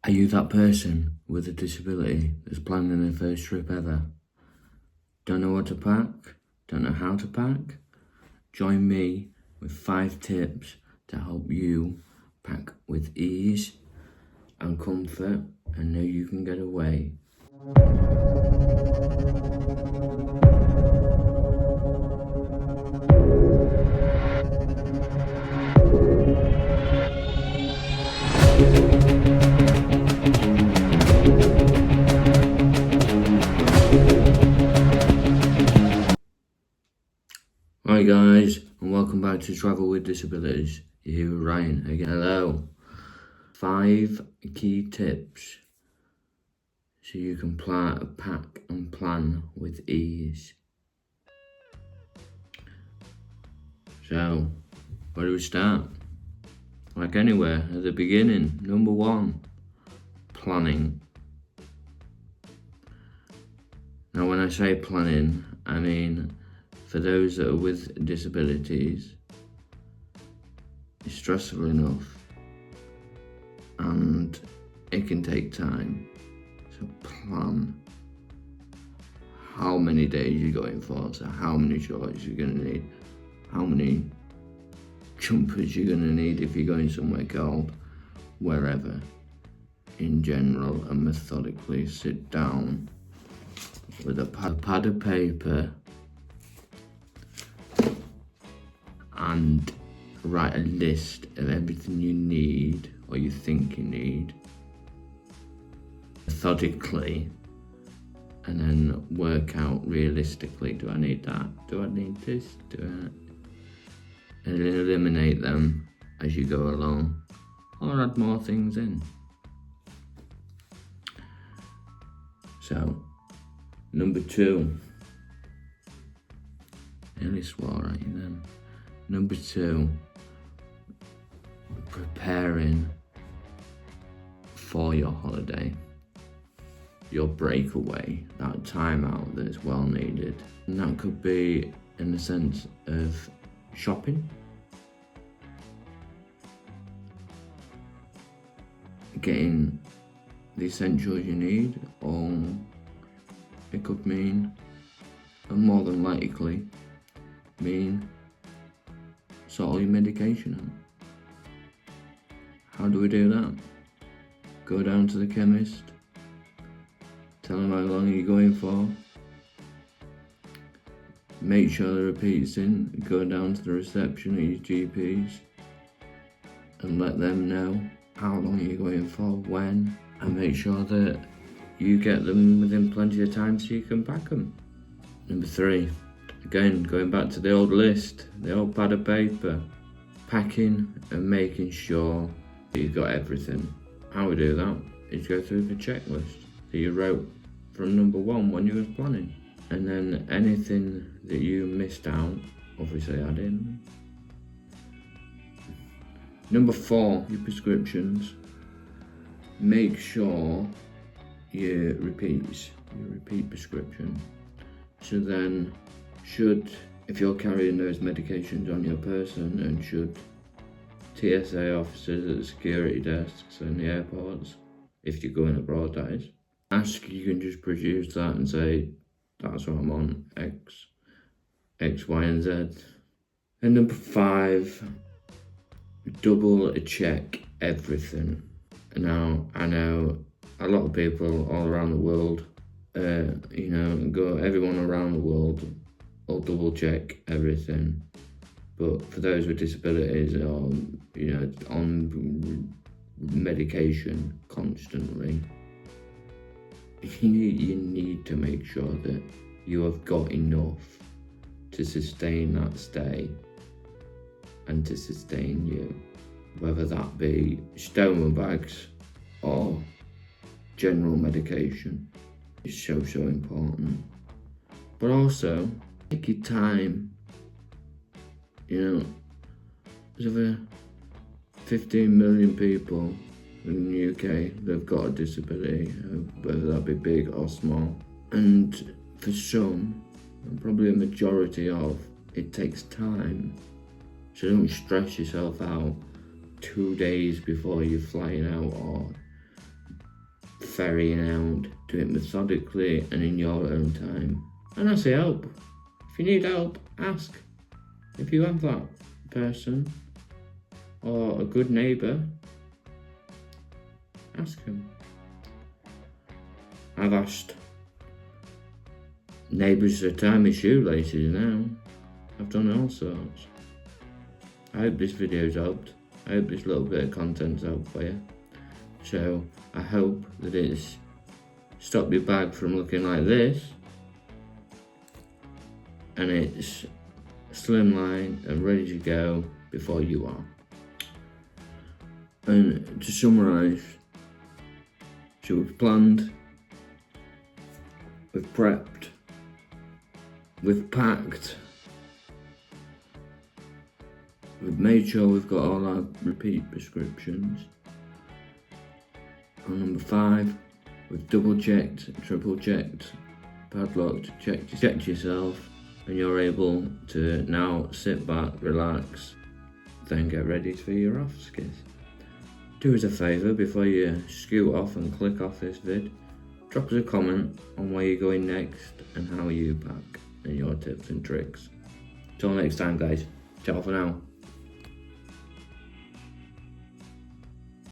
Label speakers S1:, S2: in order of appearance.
S1: Are you that person with a disability that's planning their first trip ever? Don't know what to pack? Don't know how to pack? Join me with 5 tips to help you pack with ease and comfort and know you can get away. Hi guys, and welcome back to Travel with Disabilities. You're here with Ryan again. Hello. 5 key tips so you can pack and plan with ease. So, where do we start? Like anywhere, at the beginning. Number 1, planning. Now when I say planning, I mean for those that are with disabilities, it's stressful enough and it can take time. So plan how many days you're going for, so how many shorts you're going to need, how many jumpers you're going to need if you're going somewhere cold, wherever. In general, and methodically sit down with a pad of paper and write a list of everything you need or you think you need methodically, and then work out realistically, do I need that, do I need this, and eliminate them as you go along or add more things in. So number 2, nearly swore at you then. Number 2, preparing for your holiday, your breakaway, that time out that is well needed. And that could be in the sense of shopping, getting the essentials you need, or it could mean, and more than likely mean, sort all your medication out. How do we do that? Go down to the chemist, tell them how long you're going for, make sure the repeat's in, go down to the reception at your GPs and let them know how long you're going for, when, and make sure that you get them within plenty of time so you can pack them. Number 3, again, going back to the old list, the old pad of paper, packing and making sure that you've got everything. How we do that is go through the checklist that you wrote from number 1 when you was planning, and then anything that you missed out, obviously add in. Number 4, your prescriptions. Make sure you repeat prescription. So then, if you're carrying those medications on your person, and should TSA officers at the security desks and the airports, if you're going abroad that is, ask, you can just produce that and say, that's what I'm on, X, Y and Z. And number 5, double check everything. Now, I know a lot of people all around the world, everyone around the world will double check everything. But for those with disabilities or, on medication constantly, you need to make sure that you have got enough to sustain that stay and to sustain you, whether that be stoma bags or general medication. Is so important. But also, take your time. There's over 15 million people in the UK that have got a disability, whether that be big or small. And for some, and probably a majority of, it takes time. So don't stress yourself out 2 days before you're flying out, or ferrying out. Do it methodically and in your own time. And I say help. If you need help, ask. If you have that person or a good neighbour, ask them. I've asked neighbours to tie my shoelaces now. I've done all sorts. I hope this video's helped. I hope this little bit of content's helped for you. So I hope that it's stopped your bag from looking like this, and it's slimline and ready to go before you are. And to summarise, so we've planned, we've prepped, we've packed, we've made sure we've got all our repeat prescriptions. And number 5, we've double checked, triple checked, padlocked, checked yourself, and you're able to now sit back, relax, then get ready for your off skis. Do us a favour before you scoot off and click off this vid. Drop us a comment on where you're going next and how you pack and your tips and tricks. Till next time guys, ciao for now.